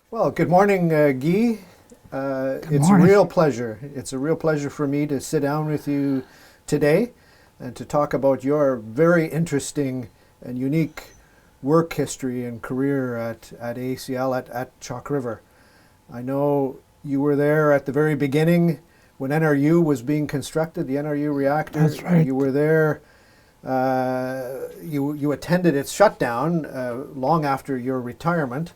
Well, good morning, Guy. Good It's a morning. real pleasure. It's a real pleasure for me to sit down with you today and to talk about your very interesting and unique work history and career at ACL at Chalk River. I know you were there at the very beginning when NRU was being constructed, the NRU reactor. That's right. You were there. You attended its shutdown long after your retirement.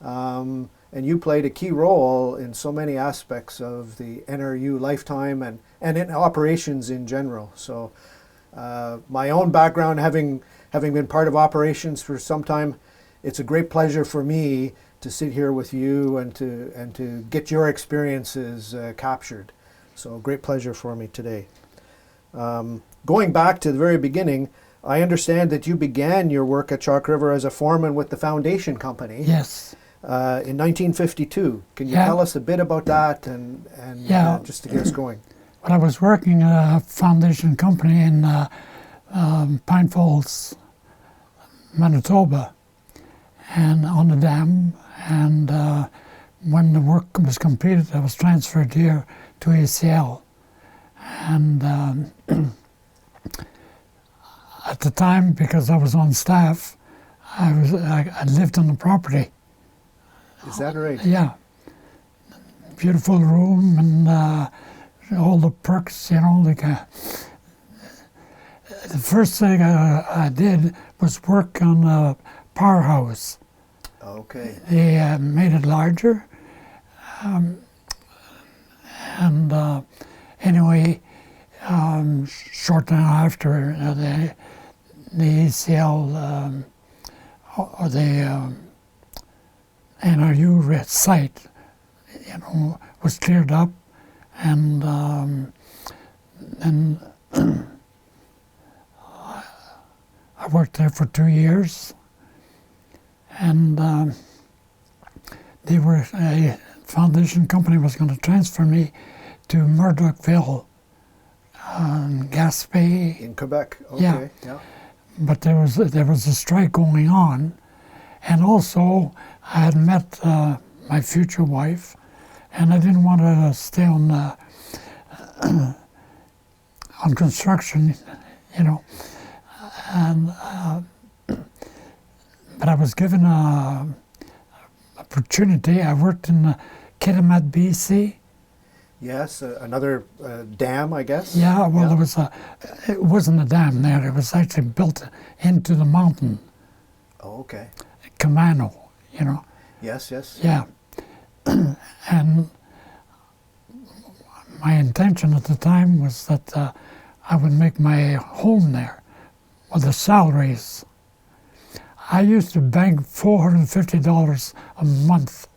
And you played a key role in so many aspects of the NRU lifetime and in operations in general. So my own background, having been part of operations for some time, it's a great pleasure for me to sit here with you and to get your experiences captured. So a great pleasure for me today. Going back to the very beginning, I understand that you began your work at Chalk River as a foreman with the foundation company. Yes. In 1952. Can you Yeah. tell us a bit about that and Yeah. just to get us going? When I was working at a foundation company in Pine Falls, Manitoba, and on the dam, and when the work was completed, I was transferred here to ACL. And at the time, because I was on staff, I lived on the property. Is that right? Yeah, beautiful room and all the perks, the first thing I did was work on a powerhouse. Okay. They made it larger, and anyway, shortly after the ACL or the NRU site, was cleared up, and then I worked there for 2 years, and a foundation company was going to transfer me to Murdochville, Gaspé. In Quebec. Yeah. Okay. Yeah. But there was a strike going on, and also I had met my future wife, and I didn't want to stay on on construction, and but I was given a opportunity. I worked in Kitimat, BC. Yes. Another dam, I guess. Yeah, well, Yeah. it wasn't a dam there. It was actually built into the mountain, Oh, okay. Camano, Yes. Yes. Yeah. And my intention at the time was that I would make my home there with the salaries. I used to bank $450 a month.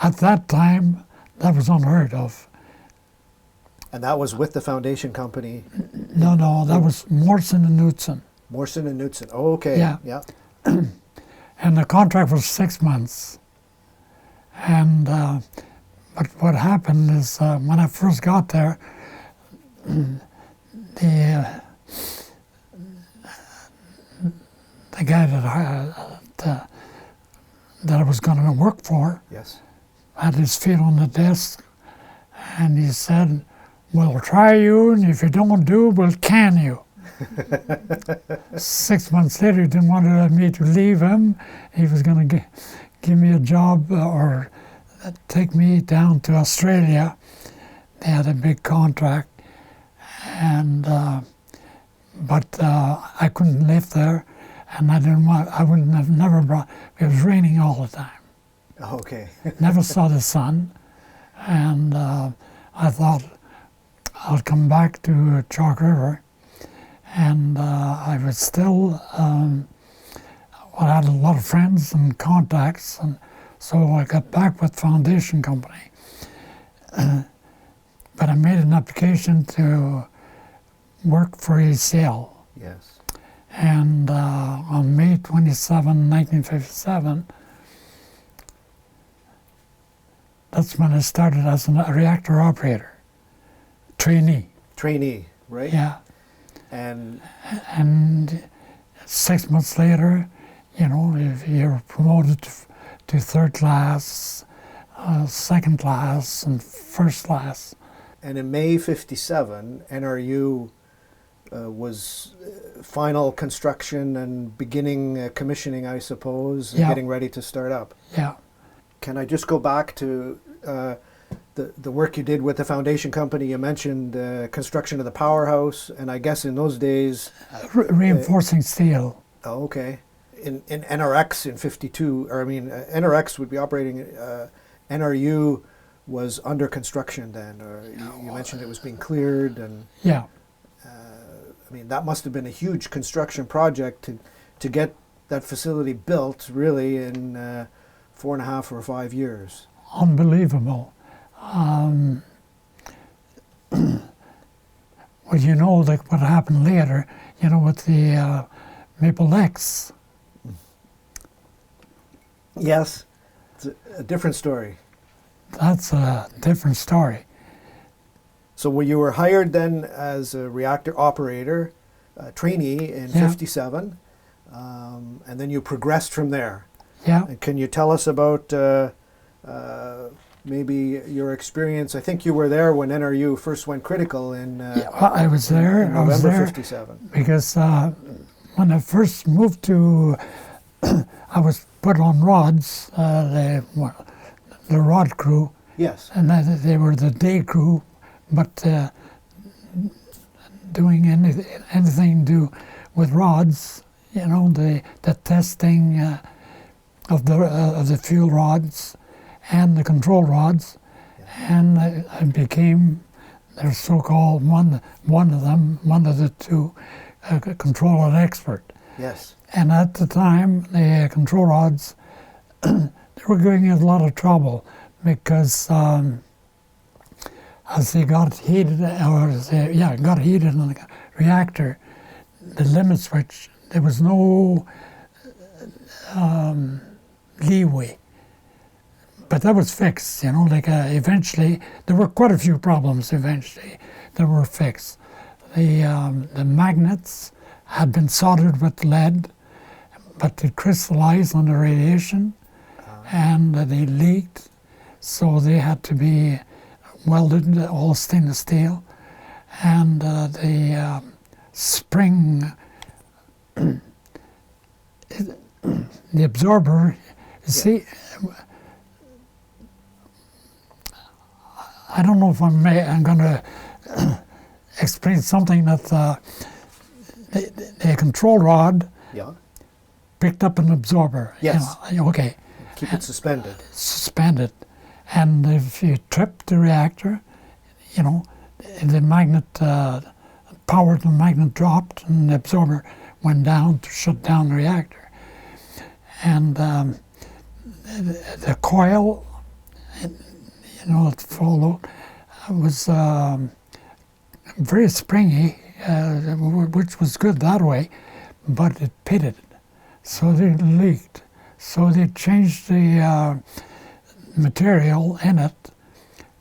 At that time, that was unheard of. And that was with the foundation company, No, that was Morrison and Knudsen. Morrison and Knudsen. Oh, okay. Yeah. Yeah. And the contract was 6 months. And but what happened is when I first got there, the guy that I was going to work for Yes. had his feet on the desk, and he said, "We'll try you, and if you don't do, we'll can you." 6 months later, he didn't want me to leave him. He was going to give me a job or take me down to Australia. They had a big contract, and but I couldn't live there, and I wouldn't have never brought. It was raining all the time. Okay. Never saw the sun, and I thought I'll come back to Chalk River, and I was still. I had a lot of friends and contacts, and so I got back with Foundation Company. But I made an application to work for ACL. Yes. And on May 27, 1957, that's when I started as a reactor operator, trainee. Trainee, right? Yeah. And 6 months later, if you're promoted to to third class, second class, and first class. And in May 57, NRU was final construction and beginning commissioning, I suppose, and Yeah. getting ready to start up. Yeah, Can I just go back to the work you did with the foundation company? You mentioned construction of the powerhouse, and I guess in those days... reinforcing steel. Oh, okay. In NRX in 52, or I mean, NRX would be operating, NRU was under construction then, or you mentioned it was being cleared, and Yeah, I mean, that must have been a huge construction project to get that facility built, really, in 4.5 or 5 years. unbelievable. Well, you know, like what happened later, you know, with the Maple X. Yes, it's a different story. That's a different story. So when you were hired then as a reactor operator, trainee in Yeah. 57, and then you progressed from there. Yeah, And can you tell us about maybe your experience? I think you were there when NRU first went critical in, yeah, I was there. in I was November there 57. because when I first moved to, I was put on rods, the rod crew, Yes. and they were the day crew, but doing anything to do with rods, you know, the testing of the fuel rods and the control rods, and I became their so-called one of the two controller expert. Yes. And at the time, the control rods, they were giving us a lot of trouble because as they got heated, got heated in the reactor, the limit switch, there was no leeway. But that was fixed, you know, like eventually, there were quite a few problems eventually that were fixed. The magnets had been soldered with lead, but they crystallized under radiation, and they leaked, so they had to be welded, all stainless steel, and the spring, the absorber, you see, I don't know if I'm going to explain something that the control rod Yeah. picked up an absorber. Yes. You know, okay. Keep it suspended. Suspended. And if you trip the reactor, you know, the magnet, power of the magnet dropped and the absorber went down to shut down the reactor. And the coil, you know, it followed, was very springy, which was good that way, but it pitted, so it leaked. So they changed the material in it,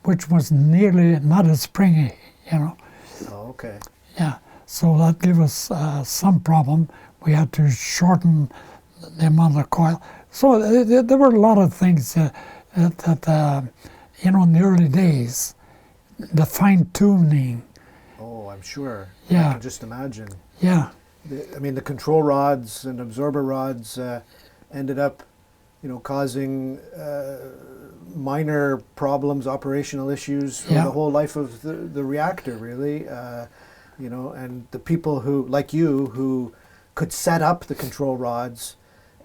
which was nearly not as springy, you know. Oh, okay. Yeah, so that gave us some problem. We had to shorten the amount of coil. So there were a lot of things that you know, in the early days, the fine-tuning. Oh, I'm sure. Yeah. I can just imagine. Yeah, I mean, the control rods and absorber rods ended up, you know, causing minor problems, operational issues for Yeah. the whole life of the reactor, really. You know, and the people who, like you, who could set up the control rods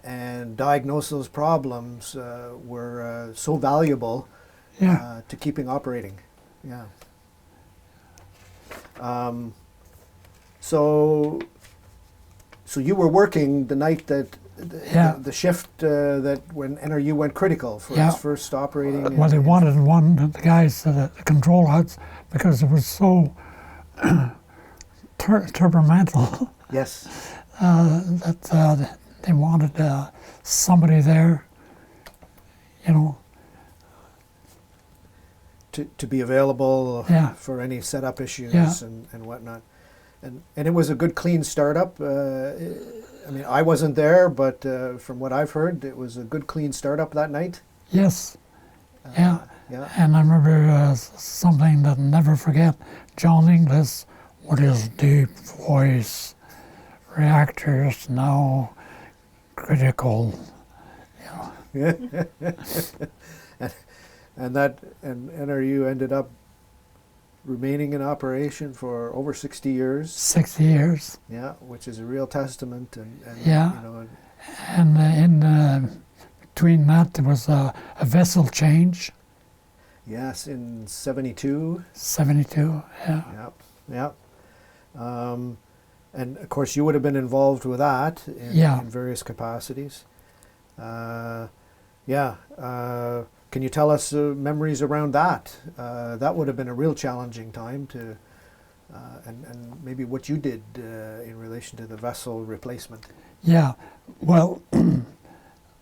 and diagnose those problems were so valuable yeah, to keeping operating. Yeah. So you were working the night that Yeah. the shift that when NRU went critical for Yeah. its first operating. well, they wanted one of the guys, the control rods, because it was so temperamental Yes. that they wanted somebody there, you know. To be available Yeah. for any setup issues Yeah. and whatnot. And it was a good clean startup I mean, I wasn't there, but from what I've heard, it was a good, clean startup that night. Yes, yeah. Yeah. And I remember something that I'll never forget. John Inglis, with his deep voice, reactors now critical. Yeah. and NRU ended up remaining in operation for over 60 years. 60 years. Yeah, which is a real testament. And Yeah. you know, And in between that, there was a vessel change. yes, in 72. 72, yeah. Yeah, yeah. And of course, you would have been involved with that in various capacities. Can you tell us memories around that? That would have been a real challenging time to, and maybe what you did in relation to the vessel replacement. Yeah, well,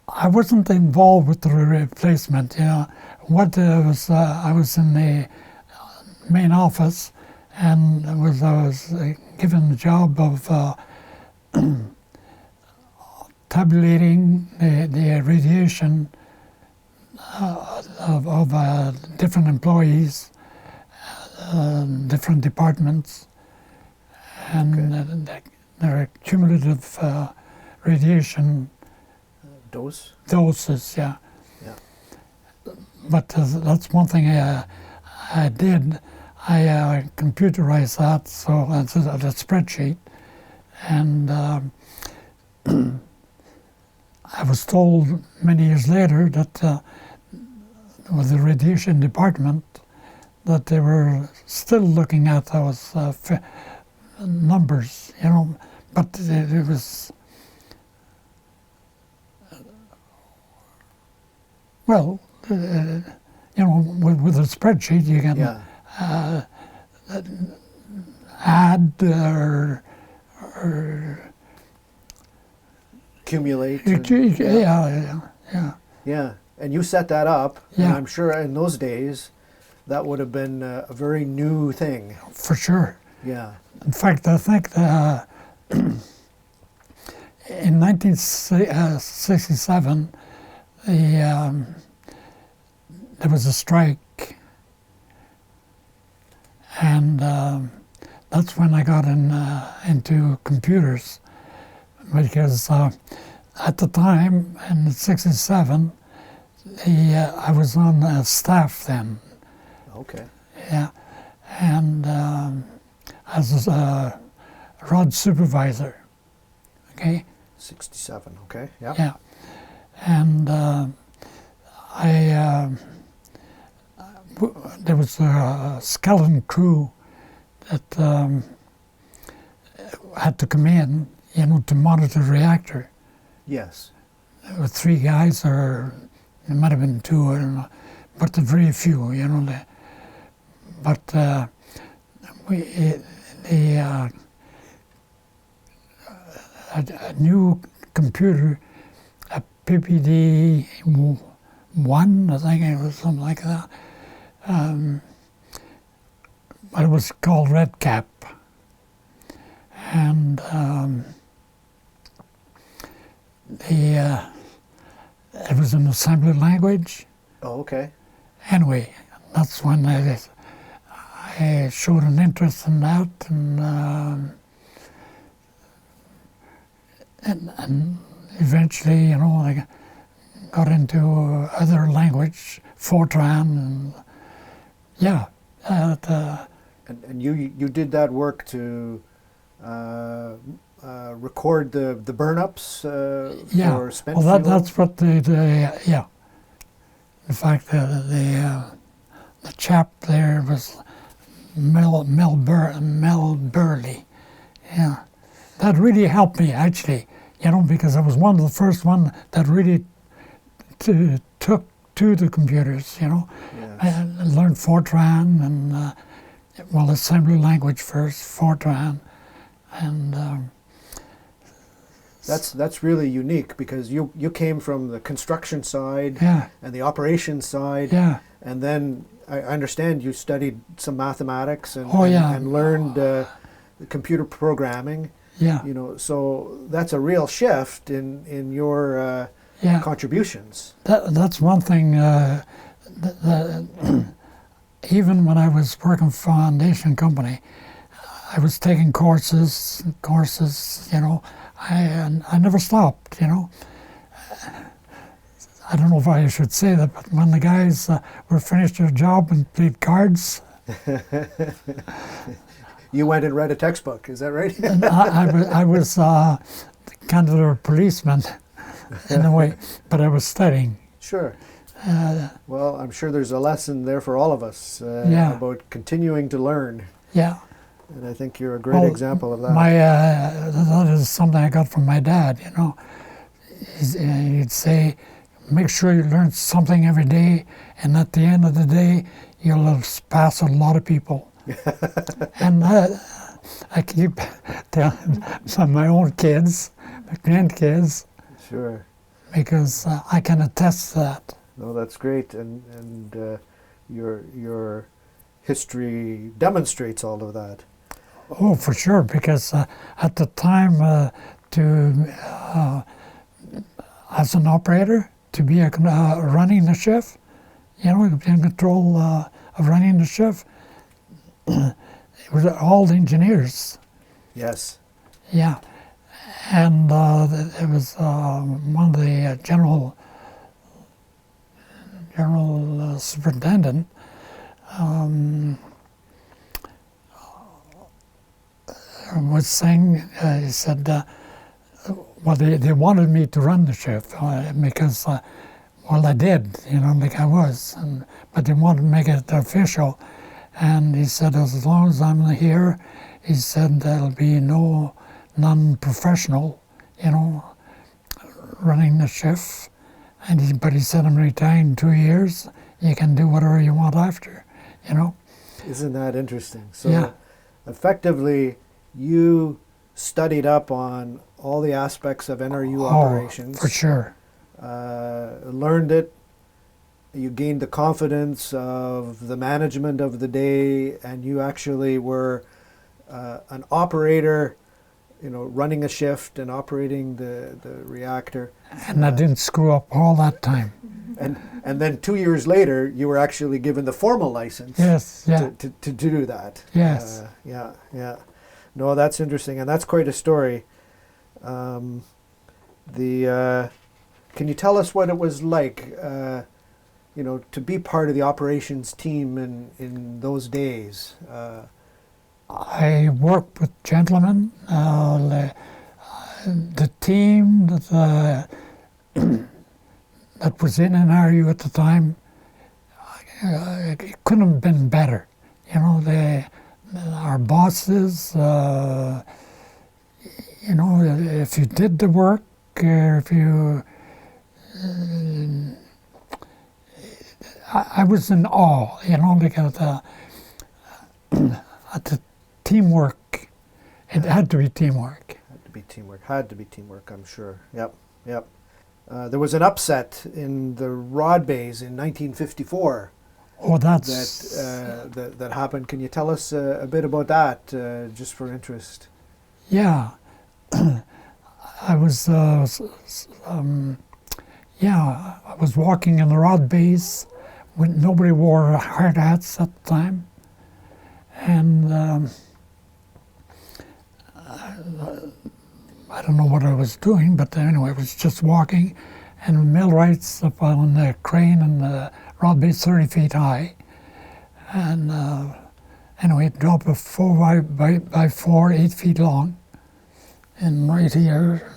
I wasn't involved with the replacement. What was I was in the main office, and I was given the job of tabulating the radiation of different employees, different departments, and their cumulative radiation doses. Yeah. But that's one thing I did. I computerized that, so it's a spreadsheet, and I was told many years later that with the radiation department that they were still looking at those numbers, but it was, well, with a spreadsheet you can add or accumulate. Yeah. And you set that up, Yeah. and I'm sure in those days that would have been a very new thing. For sure. Yeah. In fact, I think in 1967, there was a strike, and that's when I got into computers, because at the time, in '67, I was on staff then. Okay. Yeah, and as a rod supervisor. Okay. 67. Okay. Yeah. Yeah, and there was a skeleton crew that had to come in, to monitor the reactor. Yes. There were 3 guys, or it might have been 2, I don't know, but very few, But a new computer, a PPD-1, I think it was something like that. But it was called Red Cap, and it was an assembly language. Oh, okay. Anyway, that's when I showed an interest in that, and eventually, I got into other language, Fortran, and yeah. And you did that work to record the burn-ups for spent fuel? That's what yeah. In fact, the chap there was Mel Burley. Yeah, that really helped me actually, because I was one of the first one that really took to the computers. Yes. I learned Fortran and assembly language first, Fortran, and that's really unique, because you came from the construction side and the operations side, and then I understand you studied some mathematics and learned computer programming. Yeah. You know, so that's a real shift in your Yeah. contributions. That's one thing. Even when I was working for a foundation company, I was taking courses. You know, I never stopped. You know, I don't know if I should say that, but when the guys were finished their job and played cards, You went and read a textbook, is that right? and I was kind of a policeman in a way, but I was studying. Sure. Uh, Well, I'm sure there's a lesson there for all of us Yeah. about continuing to learn. yeah. And I think you're a great Well, example of that. That is something I got from my dad. You know, he'd say, make sure you learn something every day, and at the end of the day, you'll have passed a lot of people. And I keep telling my own kids, my grandkids, Sure. because I can attest to that. No, that's great, and your history demonstrates all of that. Oh, for sure, because at the time, as an operator, to be running the shift, you know, in control of running the shift, it was all the engineers. Yes. Yeah, and it was one of the general superintendent. Was saying, he said, well, they wanted me to run the shift because, well, I did, you know, like I was, but they wanted to make it official. And he said, as long as I'm here, he said, there'll be no non-professional, you know, running the shift. But he said, I'm retiring in 2 years. You can do whatever you want after, you know. Isn't that interesting? So Yeah. effectively, you studied up on all the aspects of NRU operations. For sure. Learned it. You gained the confidence of the management of the day, and you actually were an operator, you know, running a shift and operating the reactor. And I didn't screw up all that time. And then 2 years later, you were actually given the formal license Yes, yeah. to do that. Yes. Yeah. No, that's interesting, and that's quite a story. Can you tell us what it was like, you know, to be part of the operations team in those days? I worked with gentlemen. The team that was in NRU at the time, it couldn't have been better. You know, our bosses, you know, if you did the work, if you, I was in awe, you know, because at the teamwork, it had to be teamwork. Had to be teamwork, I'm sure. Yep. There was an upset in the rod bays in 1954 Oh, that's... that happened. Can you tell us a bit about that, just for interest? Yeah. I was, I was walking in the rod bays when nobody wore hard hats at the time. And I don't know what I was doing, but anyway, I was just walking, and the millwrights up on the crane and the rod base 30 feet high. And anyway, it dropped a 4 by 4, 8 feet long, and right here.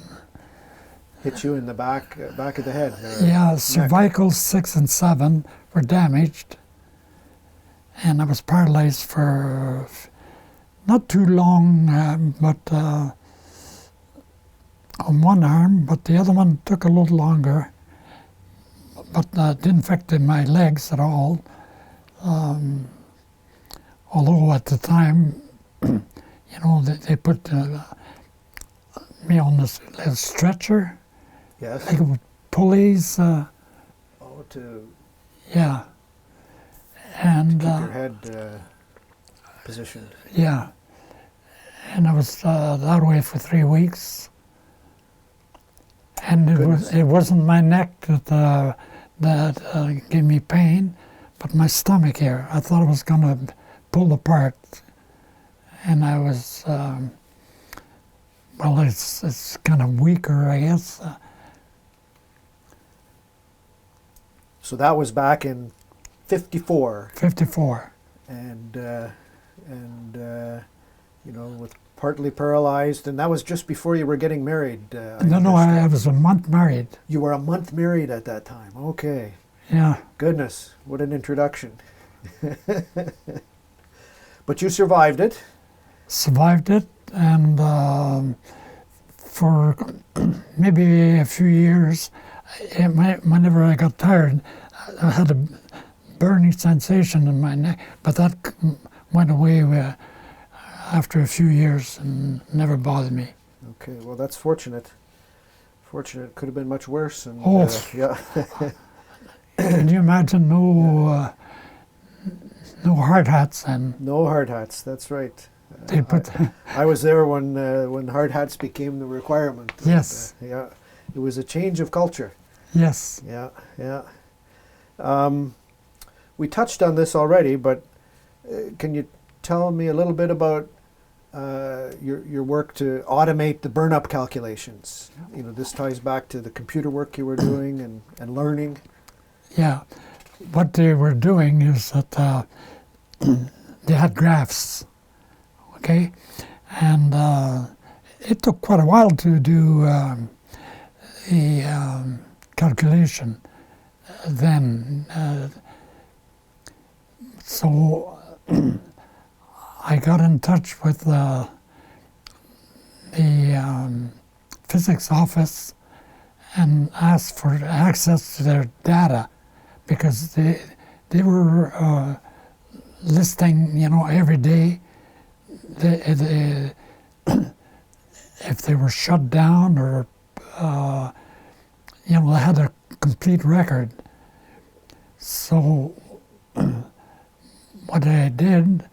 Hit you in the back of the head. Yeah, cervical 6 and 7 were damaged, and I was paralyzed for not too long, but on one arm, but the other one took a little longer, but didn't affect my legs at all. Although at the time, you know, they put me on this little stretcher. Yes. Like with pulleys. Yeah. And keep your head positioned. Yeah. and I was that way for 3 weeks. And it wasn't my neck that gave me pain, but my stomach here. I thought it was going to pull apart, and I was well, it's kind of weaker, I guess. So that was back in 54. 54. And you know, with partly paralyzed, and that was just before you were getting married. No, I was a month married. You were a month married at that time. Okay. Yeah. Goodness, what an introduction. But you survived it. Survived it, and for maybe a few years, whenever I got tired, I had a burning sensation in my neck, but that went away after a few years and never bothered me. Okay, well that's fortunate. Fortunate, could have been much worse. And, yeah. Can you imagine no hard hats and no hard hats? That's right. They put. I was there when hard hats became the requirement. Yes. And, yeah, it was a change of culture. Yes. Yeah, yeah. We touched on this already, but can you tell me a little bit about your work to automate the burn-up calculations? You know, this ties back to the computer work you were doing and learning. Yeah. What they were doing is that they had graphs, okay? And it took quite a while to do the calculation then. So I got in touch with the physics office and asked for access to their data, because they were listing, you know, every day if they were shut down or you know, they had a complete record. So what I did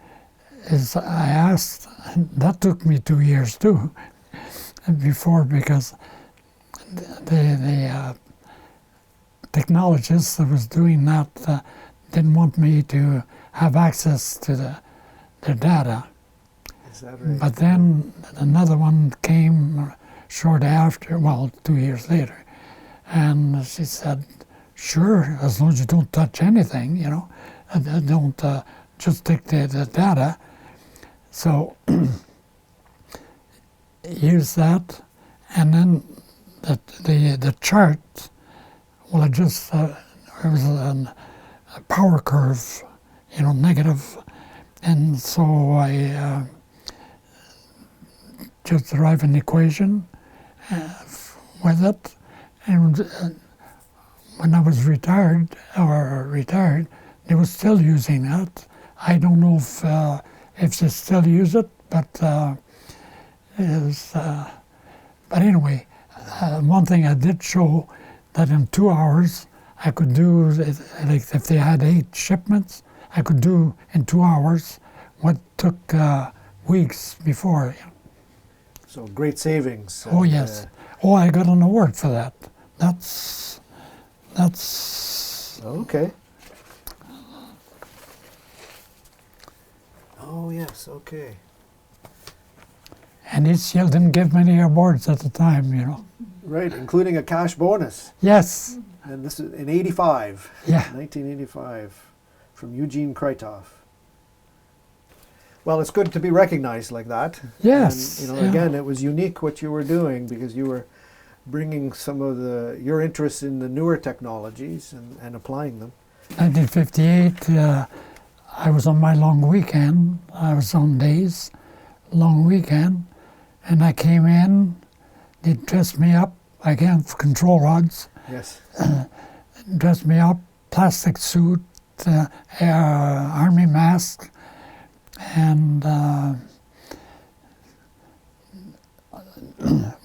is I asked, that took me 2 years too, before, because the technologist that was doing that didn't want me to have access to their data. Is that right? But then another one came short after, well, 2 years later, and she said, sure, as long as you don't touch anything, you know, and don't just take the data. So use that, and then the chart, well, it just there was a power curve, you know, negative, and so I just derived an equation with it, and when I was retired, they were still using that. I don't know if they still use it, but it was. But anyway, one thing I did show that in 2 hours I could do, like if they had 8 shipments, I could do in 2 hours what took weeks before. So great savings. Oh yes. I got an award for that. That's. Okay. Oh yes, okay. And HCL didn't give many awards at the time, you know. Right, including a cash bonus. Yes. And this is in 85. Yeah. 1985, from Eugene Krytov. Well, it's good to be recognized like that. Yes. And, you know, again, it was unique what you were doing, because you were bringing some of your interest in the newer technologies and applying them. 1958, I was on my long weekend. I was on days, long weekend, and I came in. They dressed me up again for control rods. Yes. Dressed me up, plastic suit, army mask, and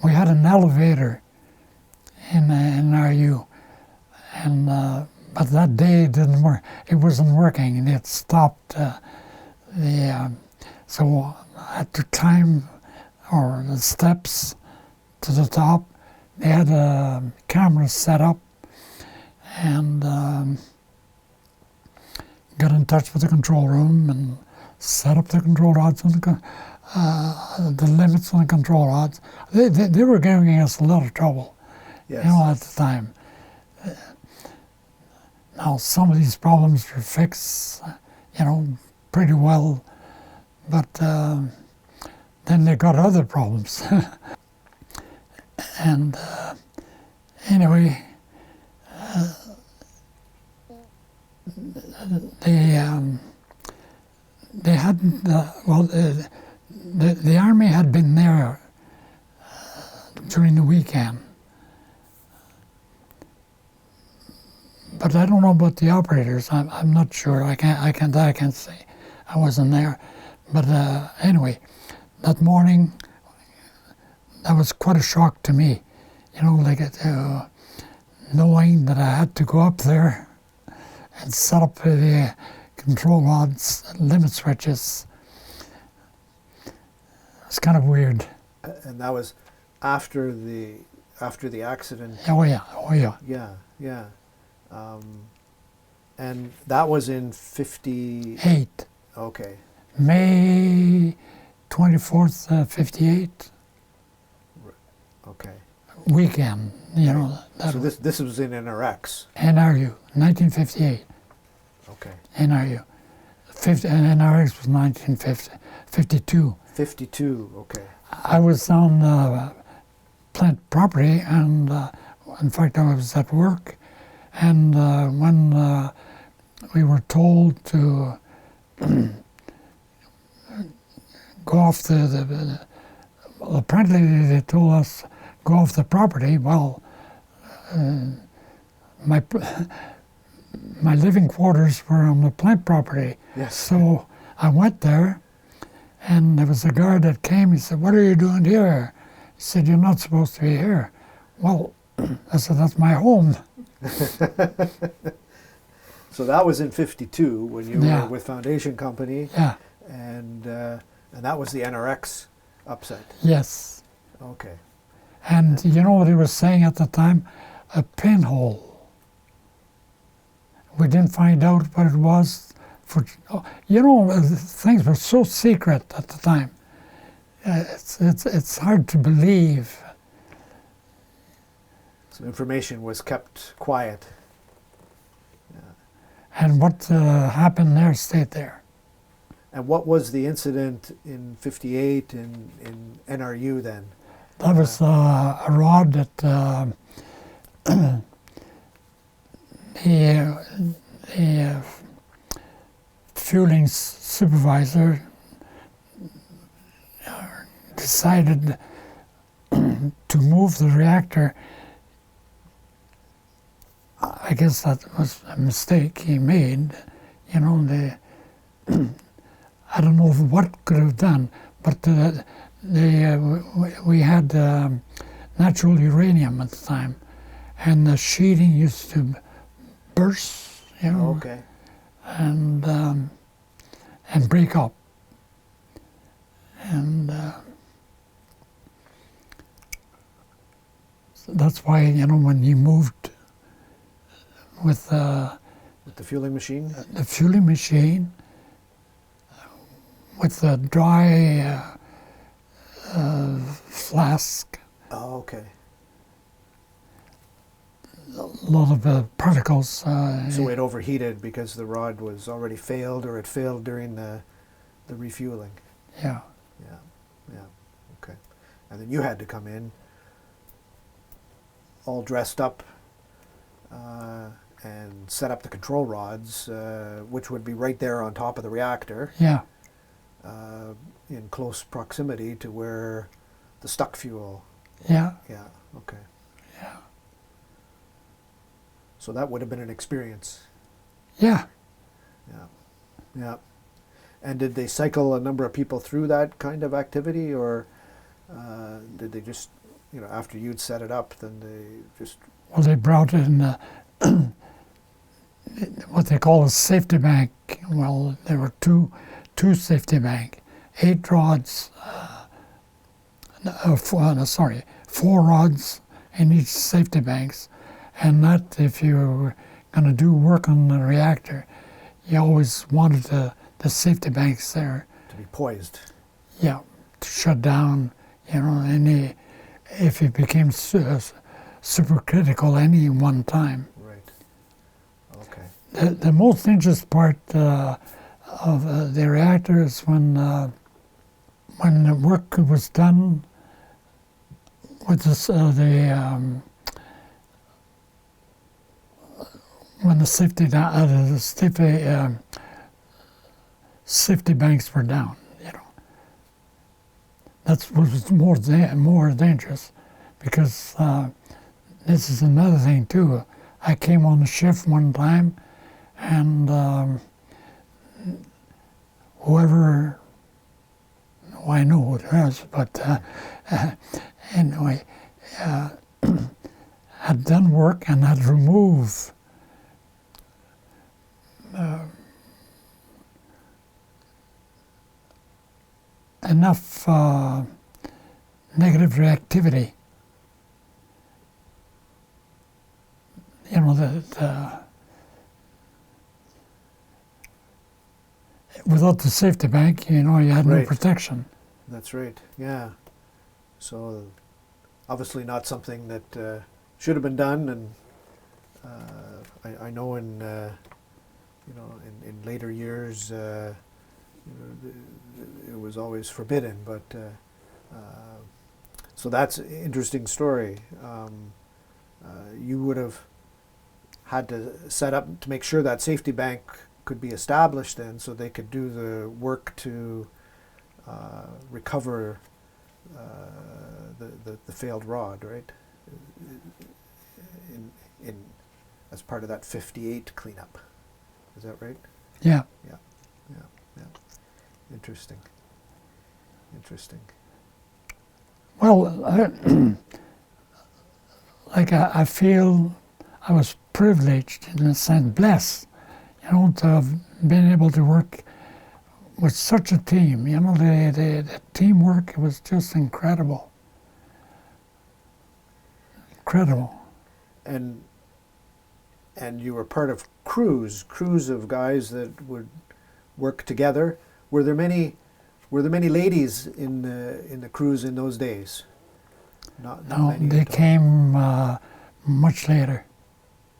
we had an elevator in RU, and but that day it didn't work. It wasn't working, and it stopped. So at the time, or the steps to the top. They had cameras set up, and got in touch with the control room and set up the control rods on the limits on the control rods. They were giving us a lot of trouble, Yes. you know, at the time. Now some of these problems were fixed, you know, pretty well, but then they got other problems. And anyway, they hadn't, well, the Army had been there during the weekend. But I don't know about the operators. I'm not sure. I can't say. I wasn't there. But anyway, that morning, that was quite a shock to me. You know, like knowing that I had to go up there and set up the control rods, limit switches. It's kind of weird. And that was after the accident. Oh yeah, oh yeah. Yeah, yeah. And that was in 50. 8. Okay. May 24th, 58. Okay. Weekend, you know. So this was in NRX. NRU, 1958. Okay. NRU. And NRX was 1952. 52. Okay. I was on plant property, and in fact I was at work, and when we were told to go off apparently they told us go off the property. Well, my living quarters were on the plant property. Yes. So I went there, and there was a guard that came. He said, "What are you doing here?" He said, "You're not supposed to be here." Well, I said, "That's my home." So that was in 52 when you Yeah. were with Foundation Company. Yeah. And that was the NRX upset. Yes. Okay. And you know what he was saying at the time? A pinhole. We didn't find out what it was. You know, things were so secret at the time. It's hard to believe. So information was kept quiet. And what happened there stayed there. And what was the incident in 58 in NRU then? That was a rod that the fueling supervisor decided to move the reactor. I guess that was a mistake he made. You know, I don't know what could have done, but we had natural uranium at the time, and the sheeting used to burst, you know, Okay. and break up. And so that's why, you know, when he moved with the fueling machine? the fueling machine, with the dry flask, Oh, okay. a lot of particles. So it overheated because the rod was already failed, or it failed during the refueling. Yeah. Yeah, yeah, okay. And then you had to come in all dressed up and set up the control rods, which would be right there on top of the reactor, Yeah. in close proximity to where the stuck fuel. Yeah. Yeah, okay. Yeah. So that would have been an experience. Yeah. Yeah, yeah. And did they cycle a number of people through that kind of activity, or did they just, you know, after you'd set it up, then they just... Well, they brought in what they call a safety bank. Well, there were two safety bank, 8 rods 4 rods in each safety banks, and that if you were going to do work on the reactor, you always wanted the safety banks there. To be poised. Yeah, to shut down, if it became supercritical any one time. Right. Okay. The most interesting part of the reactor is when the work was done with when the safety banks were down. That was more dangerous, because this is another thing too. I came on the shift one time, and whoever, I know who it was, but anyway, had done work and had removed enough negative reactivity. Without the safety bank, you had no Right. protection. That's right. Yeah. So obviously not something that should have been done, and I know in later years it was always forbidden. But so that's an interesting story. You would have had to set up to make sure that safety bank could be established then, so they could do the work to recover the failed rod, right? In as part of that 58 cleanup. Is that right? Yeah. Yeah. Interesting. Well, I feel I was privileged, in a sense, blessed, to have been able to work with such a team. The teamwork was just incredible. Incredible. And you were part of crews of guys that would work together. Were there many ladies in the crews in those days? Not No, many they at all. came much later.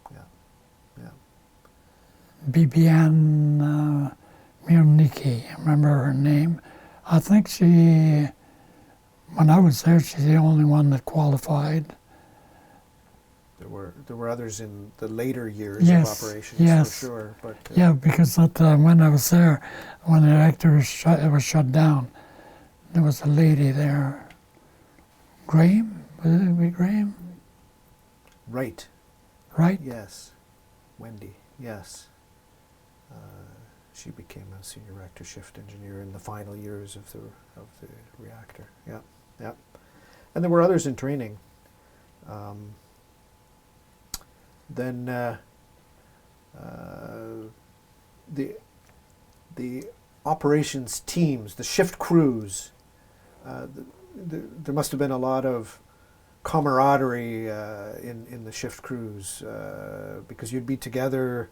Yeah. Bibiane Murniki, I remember her name. I think when I was there, she's the only one that qualified. There were others in the later years Yes, of operations, yes. for sure. But Yeah, because when I was there, when the reactor was shut down, there was a lady there. Graham? Was it Graham? right. Right? Yes. Wendy. Yes. She became a senior reactor shift engineer in the final years of the reactor. Yeah. And there were others in training. Then the operations teams, the shift crews, there must have been a lot of camaraderie in the shift crews, because you'd be together,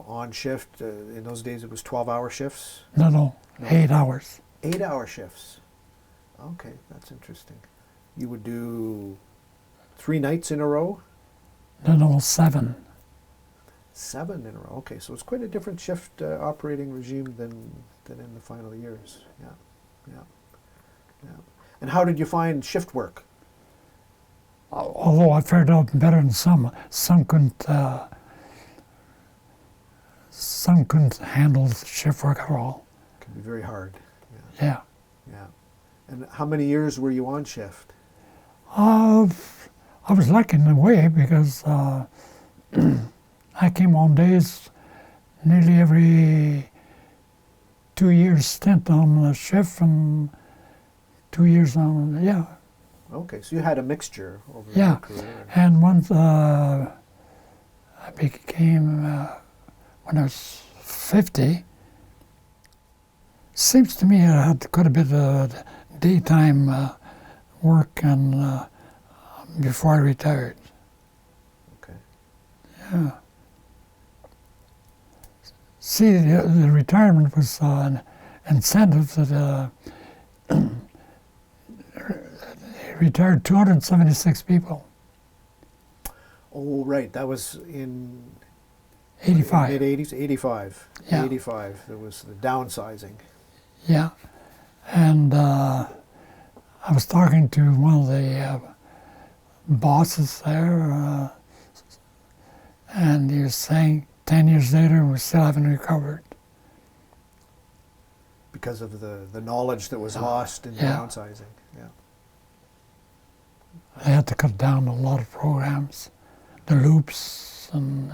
on shift. In those days it was 12-hour shifts. No, 8 hours. 8-hour shifts. Okay, that's interesting. You would do 3 nights in a row? No, 7. 7 in a row. Okay, so it's quite a different shift operating regime than in the final years. Yeah. And how did you find shift work? Although I fared out better than some. Some couldn't handle shift work at all. It can be very hard. Yeah. And how many years were you on shift? I was lucky in a way, because I came on days nearly every 2 years stint on the shift, and 2 years on, yeah. Okay, so you had a mixture over Yeah, your career. and once I became, when I was 50, seems to me I had quite a bit of daytime work and before I retired. Okay. Yeah. See, the retirement was an incentive that retired 276 people. Oh, right. That was in 85. mid-80s? 85. Yeah. 85. There was the downsizing. Yeah. And I was talking to one of the bosses there, and he was saying 10 years later we still haven't recovered. Because of the knowledge that was lost in the yeah. downsizing. Yeah. They had to cut down a lot of programs, the loops, and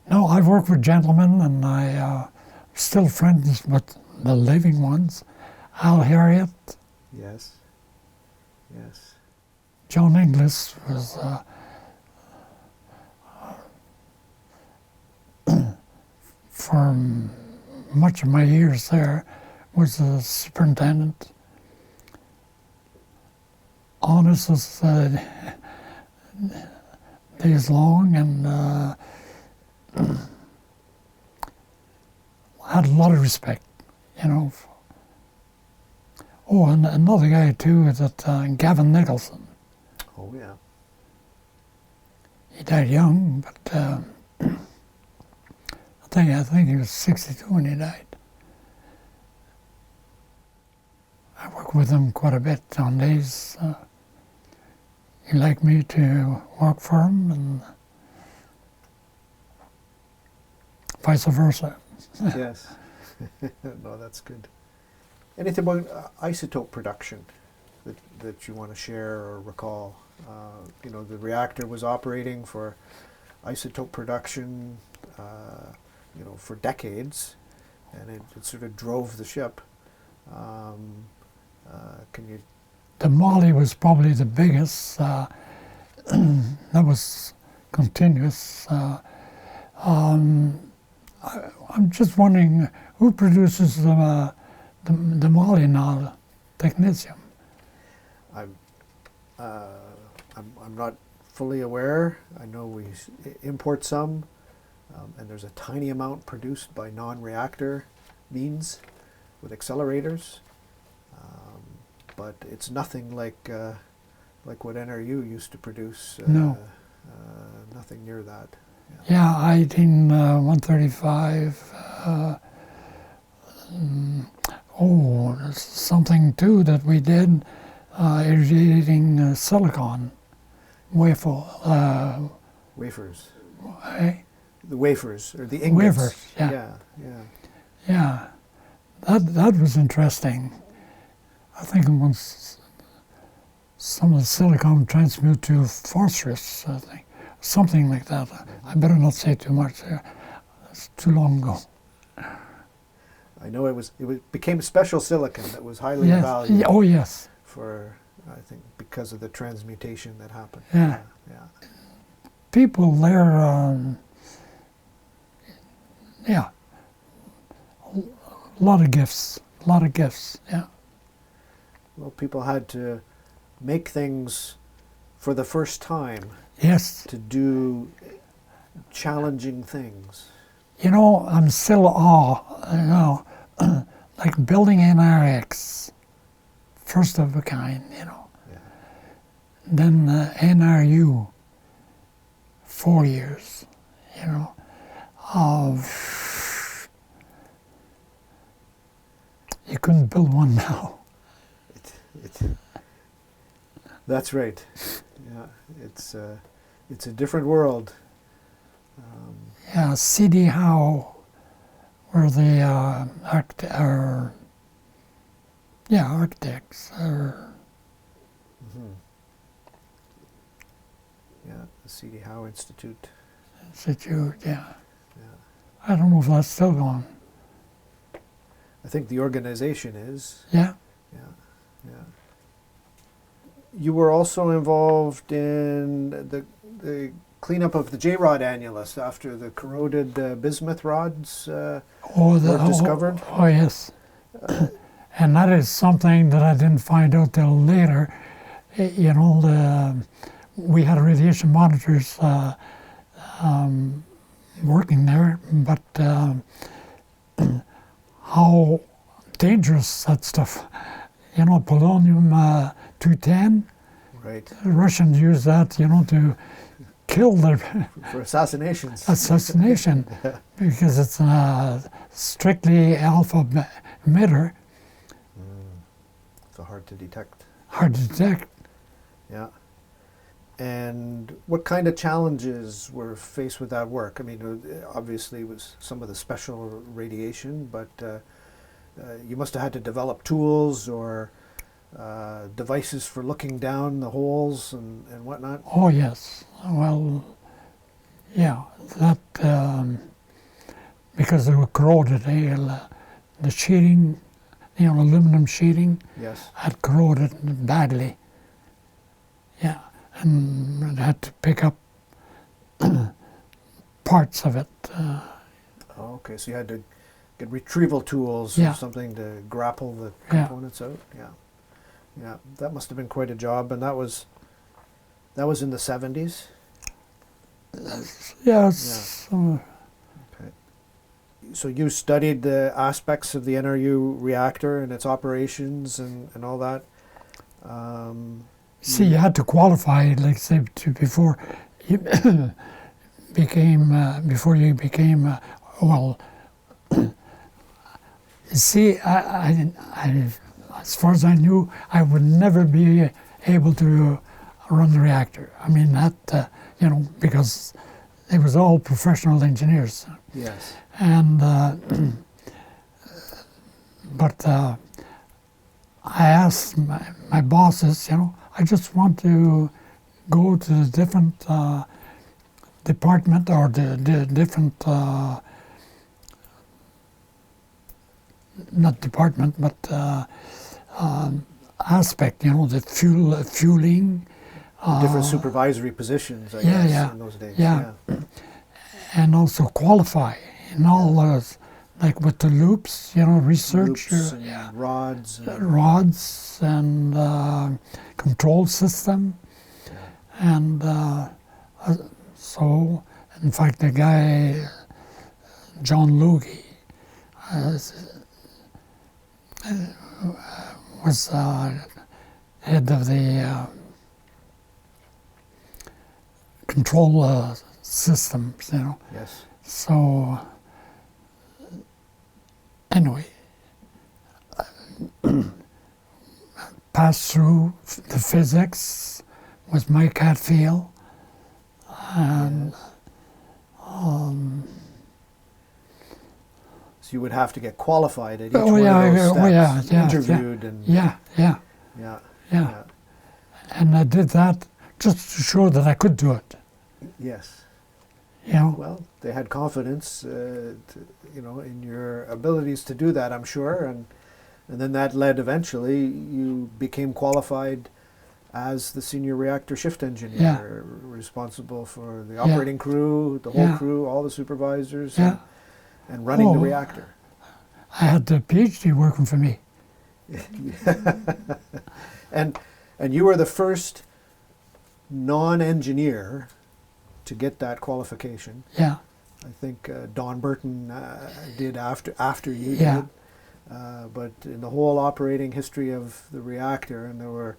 no, I've worked with gentlemen, and I still friends with the living ones. Al Harriet, Yes. Yes. John Inglis was for much of my years there, was the superintendent. Honest as days long, and had a lot of respect, you know. Oh, and another guy too is that Gavin Nicholson. Oh, yeah. He died young, but I think he was 62 when he died. I worked with him quite a bit on days. He liked me to work for him, and vice versa. Yes. No, that's good. Anything about isotope production that you want to share or recall? You know, the reactor was operating for isotope production, you know, for decades, and it sort of drove the ship. Can you? The Molly was probably the biggest. That was continuous. I'm just wondering who produces the Molly now, technetium. I'm not fully aware. I know we import some, and there's a tiny amount produced by non-reactor means with accelerators, but it's nothing like what NRU used to produce. No. Nothing near that. Yeah, I-18 135. There's something too that we did, irradiating silicon wafers. The wafers, or the ingots. Wafers, yeah. Yeah. Yeah, that was interesting. I think once some of the silicon transmute to phosphorus, I think, something like that. I better not say too much there. It's too long ago. I know it became special silicon that was highly valued. Oh yes. For, I think, because of the transmutation that happened. Yeah. Yeah. People there, a lot of gifts, yeah. Well, people had to make things for the first time. Yes. To do challenging things. You know, I'm still awe, like building an RX, first of a kind, you know. Yeah. Then NRU, 4 years, you know. You couldn't build one now. That's right. Yeah, it's a different world. Yeah, C.D. Howe were the architects. Mm-hmm. Yeah, the C.D. Howe Institute. Yeah. I don't know if that's still going. I think the organization is. Yeah. Yeah. You were also involved in the cleanup of the J-rod annulus after the corroded bismuth rods were discovered. Oh, yes. And that is something that I didn't find out till later. You know, we had radiation monitors working there, but how dangerous that stuff, you know, polonium-210. Right. The Russians used that, you know, to kill their For assassinations. assassination because it's a strictly alpha emitter, So hard to detect. hard to detect. Yeah. And what kind of challenges were faced with that work? I mean, obviously it was some of the special radiation, but you must have had to develop tools or devices for looking down the holes and whatnot. Oh yes, well, yeah, that because they were corroded, the sheeting, you know, aluminum sheeting Yes. had corroded badly. Yeah, and I had to pick up parts of it. Oh, okay, so you had to get retrieval tools Yeah. or something to grapple the Yeah. components out. Yeah. Yeah, that must have been quite a job, and that was in the 70s. Yes. Okay. So you studied the aspects of the NRU reactor and its operations and all that. See, you had to qualify, like say, before you before you became well. See, as far as I knew, I would never be able to run the reactor. I mean that, you know, because it was all professional engineers. Yes. And but I asked my bosses, you know, I just want to go to the different department or the different not department, but aspect, you know, the fueling. Different supervisory positions, I yeah, guess, yeah, in those days. yeah. And also qualify in all those, like with the loops, you know, research. Loops and rods. Rods and control system. And so, in fact, the guy, John Logie, was head of the control systems, you know. Yes. So, anyway, passed through the physics with Mike Hatfield, and So you would have to get qualified at each oh one yeah, of those oh yeah, steps, yeah, interviewed and yeah, yeah. and I did that just to show that I could do it. Yes. You know, Well, they had confidence, you know, in your abilities to do that, I'm sure, and then that led eventually you became qualified as the senior reactor shift engineer, responsible for the operating crew, the whole crew, all the supervisors, and running the reactor. I had the PhD working for me. And you were the first non-engineer to get that qualification. Yeah, I think Don Burton did after you Yeah. did. But in the whole operating history of the reactor, and there were,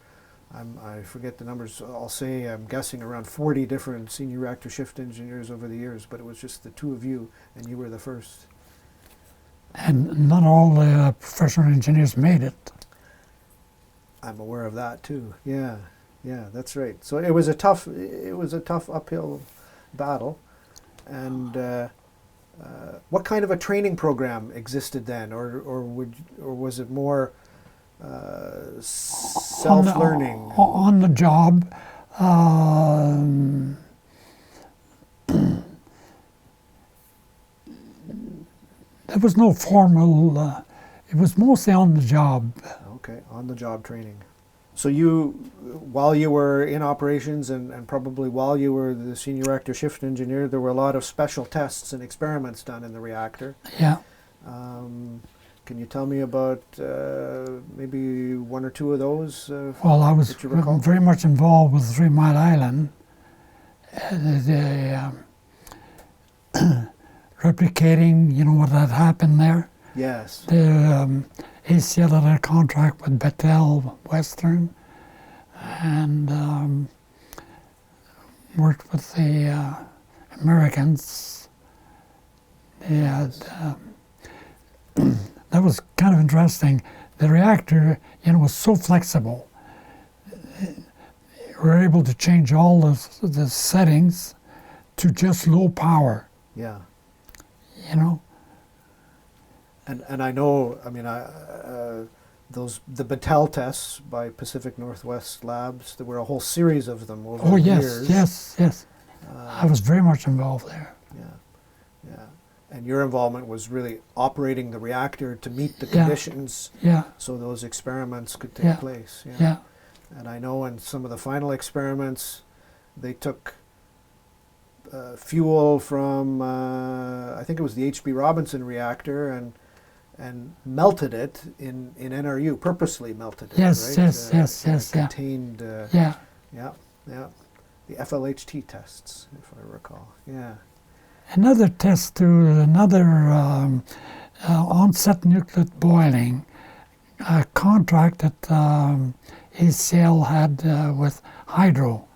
I forget the numbers, I'll say I'm guessing around 40 different senior reactor shift engineers over the years, but it was just the two of you, and you were the first. and not all the professional engineers made it. I'm aware of that too. Yeah, that's right. So it was a tough uphill battle. And what kind of a training program existed then, or was it more self-learning? On the job. There was no formal. It was mostly on the job. Okay, on-the-job training. So you, while you were in operations and probably while you were the senior reactor shift engineer, there were a lot of special tests and experiments done in the reactor. Yeah. Can you tell me about maybe one or two of those? Well, I was that you recall? very much involved with 3 Mile Island. The replicating, you know, what had happened there. Yes. The ACL had a contract with Bethel Western, and worked with the Americans. They had, that was kind of interesting. The reactor, you know, was so flexible. We were able to change all the settings to just low power. Yeah. You know. And I know, I mean, the Battelle tests by Pacific Northwest Labs, there were a whole series of them over Oh the yes, years. yes. I was very much involved there. Yeah. And your involvement was really operating the reactor to meet the Yeah. conditions Yeah, so those experiments could take Yeah. place. yeah, And I know in some of the final experiments, they took fuel from, I think it was the H.B. Robinson reactor, and melted it in NRU, purposely melted it. Yes, right? yes, and yes, it yeah. contained, yeah. the FLHT tests, if I recall. Yeah. Another test to another onset nuclear boiling contract that ACL had with Hydro.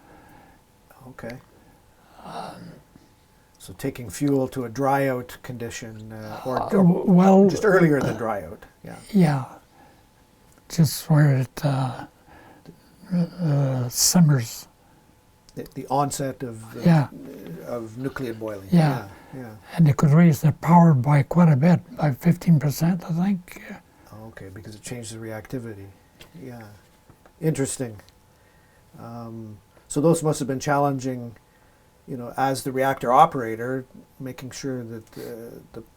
Okay. So taking fuel to a dry out condition, or Well, just earlier than dry out. Yeah. yeah, just where it simmers. The onset of Yeah. of nuclear boiling. Yeah. Yeah. And they could raise the power by quite a bit, by 15%, I think. Okay, because it changed the reactivity. Yeah. Interesting. So those must have been challenging, you know, as the reactor operator, making sure that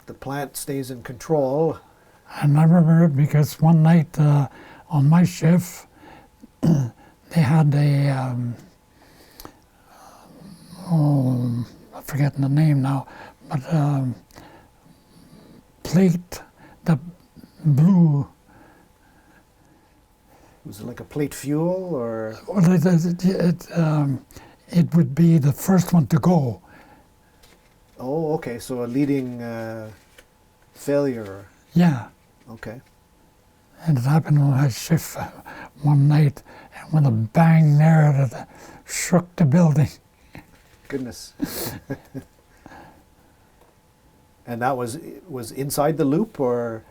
the plant stays in control. And I remember it because one night on my shift, they had a, I'm forgetting the name now, but plate that blew. Was it like a plate fuel or? Well, it would be the first one to go. Oh, okay. So a leading failure. Yeah. Okay. And it happened on my shift one night, and with a bang there, it shook the building. Goodness. And that was inside the loop, or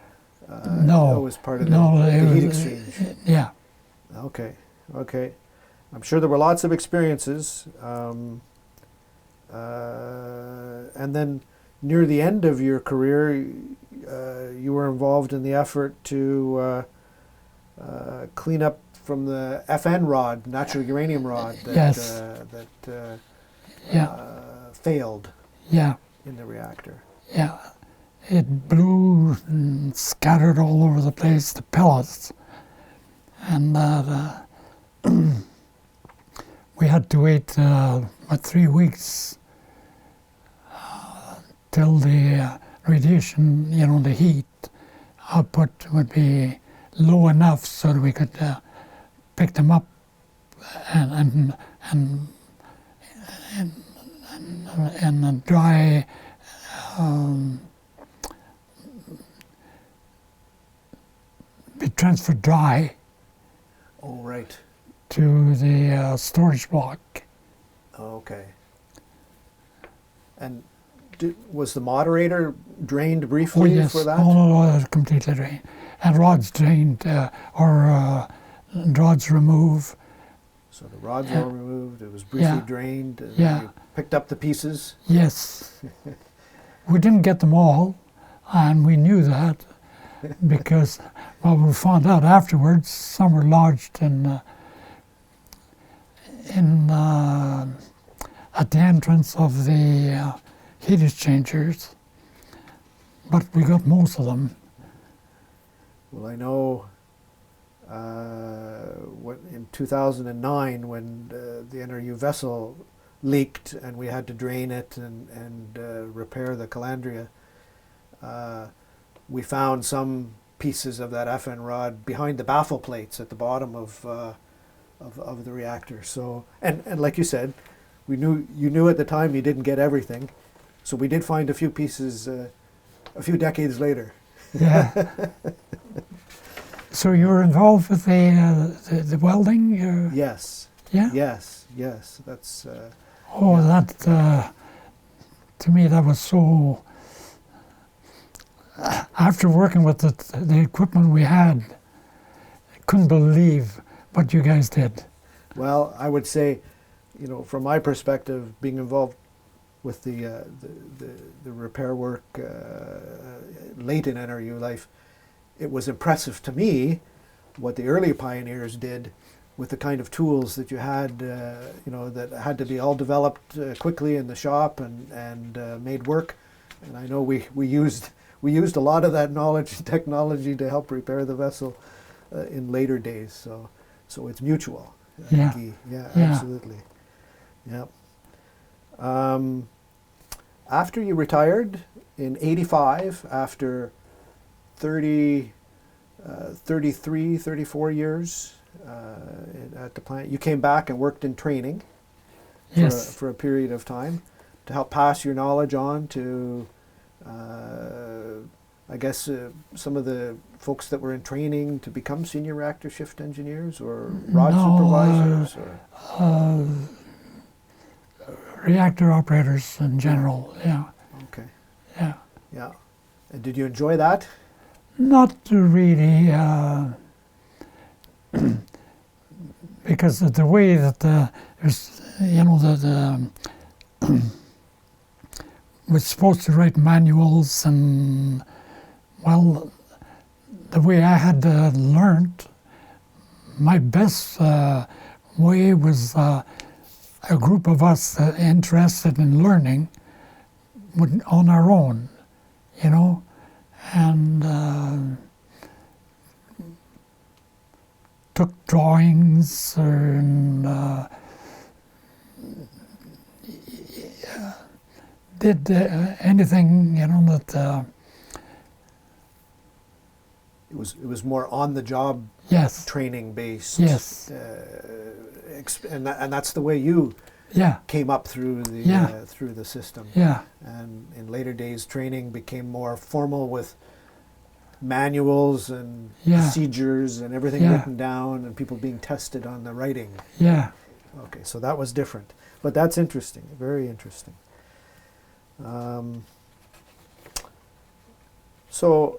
No. it was part of No, the it heat was- exchange. Yeah. Okay. I'm sure there were lots of experiences. And then near the end of your career, you were involved in the effort to clean up from the FN rod, natural uranium rod, that, Yes. Yeah. failed Yeah. in the reactor. Yeah. It blew and scattered all over the place, the pellets. And we had to wait about 3 weeks till the radiation, you know, the heat output would be low enough so that we could pick them up and dry be transferred dry Oh, right. to the storage block. Okay. And was the moderator drained Oh briefly yes, for that? no, it was completely drained. And rods drained, or rods removed. So the rods Yeah. were removed, it was briefly Yeah. drained, and Yeah. you picked up the pieces. Yes. We didn't get them all, and we knew that because, well, we found out afterwards some were lodged at the entrance of the heat exchangers, but we got most of them. Well, I know in 2009 when the NRU vessel leaked and we had to drain it and repair the calandria. We found some pieces of that FN rod behind the baffle plates at the bottom of the reactor. So, and like you said, you knew at the time you didn't get everything, so we did find a few pieces a few decades later. Yeah. So you were involved with the welding? Yes. Yeah. Yes. That's. That to me that was so. After working with the equipment we had, I couldn't believe what you guys did. Well, I would say, from my perspective, being involved with the repair work late in NRU life, it was impressive to me what the early pioneers did with the kind of tools that you had, that had to be all developed quickly in the shop and made work. And I know we used a lot of that knowledge and technology to help repair the vessel in later days. So it's mutual. Yeah. Yeah, absolutely. Yeah. After you retired in '85, after 34 years at the plant, you came back and worked in training for a period of time to help pass your knowledge on to, I guess, some of the folks that were in training to become senior reactor shift engineers or rod supervisors? Reactor operators in general, yeah. Okay. Yeah. Yeah. And did you enjoy that? Not really, because of the way that we're supposed to write manuals, and well, the way I had learned, my best way was a group of us interested in learning on our own, and took drawings and did anything, that. It was more on the job. Yes. Training based. Yes. And that's the way you came up through the system. Yeah. And in later days, training became more formal with manuals and procedures and everything written down and people being tested on the writing. Yeah. Okay, so that was different. But that's interesting, very interesting. So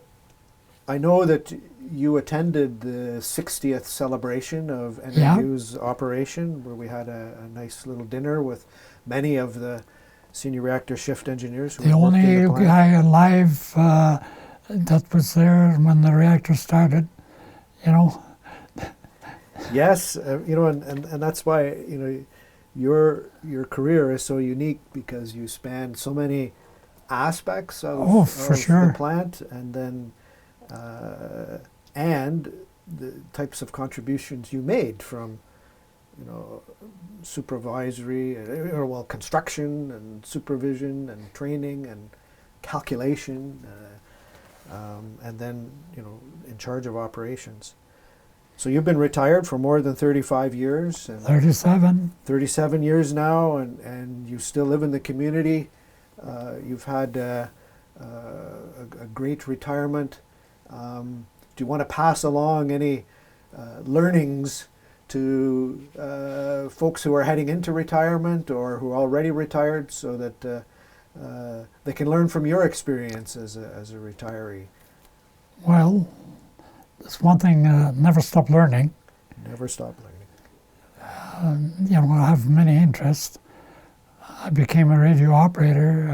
I know that you attended the 60th celebration of NRU's operation, where we had a nice little dinner with many of the senior reactor shift engineers. The only guy alive that was there when the reactor started, Yes, and that's why your career is so unique, because you span so many aspects of the plant, and then and the types of contributions you made from supervisory construction and supervision and training and calculation, and then in charge of operations. So you've been retired for more than 35 years. And 37. 37 years now, and you still live in the community. You've had a great retirement. Do you want to pass along any learnings to folks who are heading into retirement or who are already retired, so that they can learn from your experience as a retiree? Well, it's one thing, never stop learning. Never stop learning. I have many interests. I became a radio operator.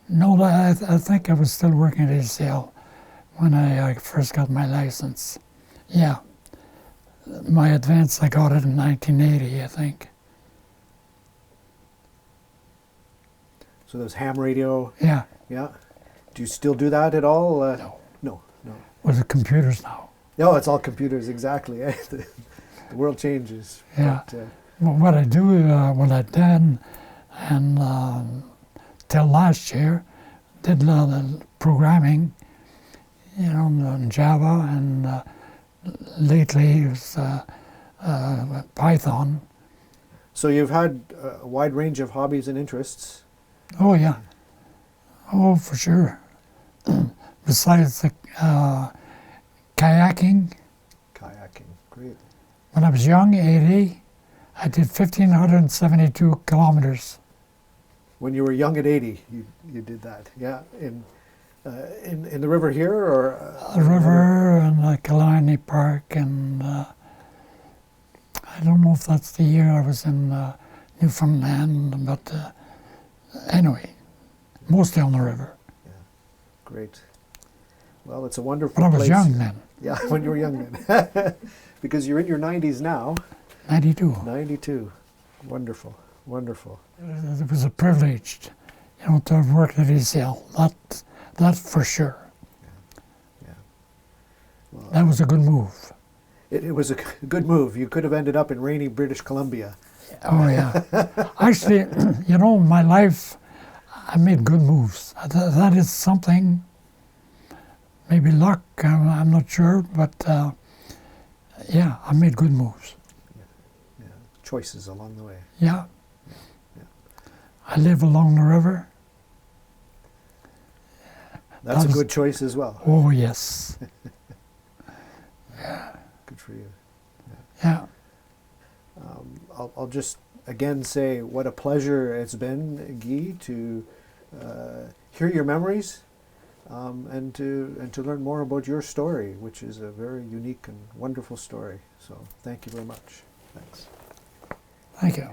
No, I think I was still working at ACL when I first got my license. Yeah. My advance, I got it in 1980, I think. So there's ham radio. Yeah. Yeah. Do you still do that at all? No. No, no. With the computers now. No, it's all computers, exactly. Eh? The world changes. Yeah. But, Well, what I do, what I did, and till last year, did a lot of programming, you know, in Java, and lately it was Python. so you've had a wide range of hobbies and interests. Oh yeah, oh for sure. Besides the kayaking, Kayaking, great. when I was young, 80, I did 1,572 kilometers. When you were young at 80, you did that, yeah. In the river here, or The river and Killarney Park, and I don't know if that's the year I was in Newfoundland, but anyway, mostly on the river. Great. Well, it's a wonderful But I was place. young then, Yeah, when you were young then. Because you're in your 90s now. 92. 92. Wonderful, wonderful. It was a privilege, you know, to have worked at ECL. That for sure. Yeah. Well, That was a good move. it was a good move. You could have ended up in rainy British Columbia. Oh yeah. Actually, you know, my life, I made good moves. That is something, maybe luck, I'm not sure, but yeah, I made good moves. Yeah. Choices along the way. Yeah. Yeah. I live along the river. That's That a was- good choice as well. Oh yes. Good for you. Yeah. I'll just again say what a pleasure it's been, Guy, to hear your memories and to learn more about your story, which is a very unique and wonderful story. So thank you very much. Thanks. Thank you.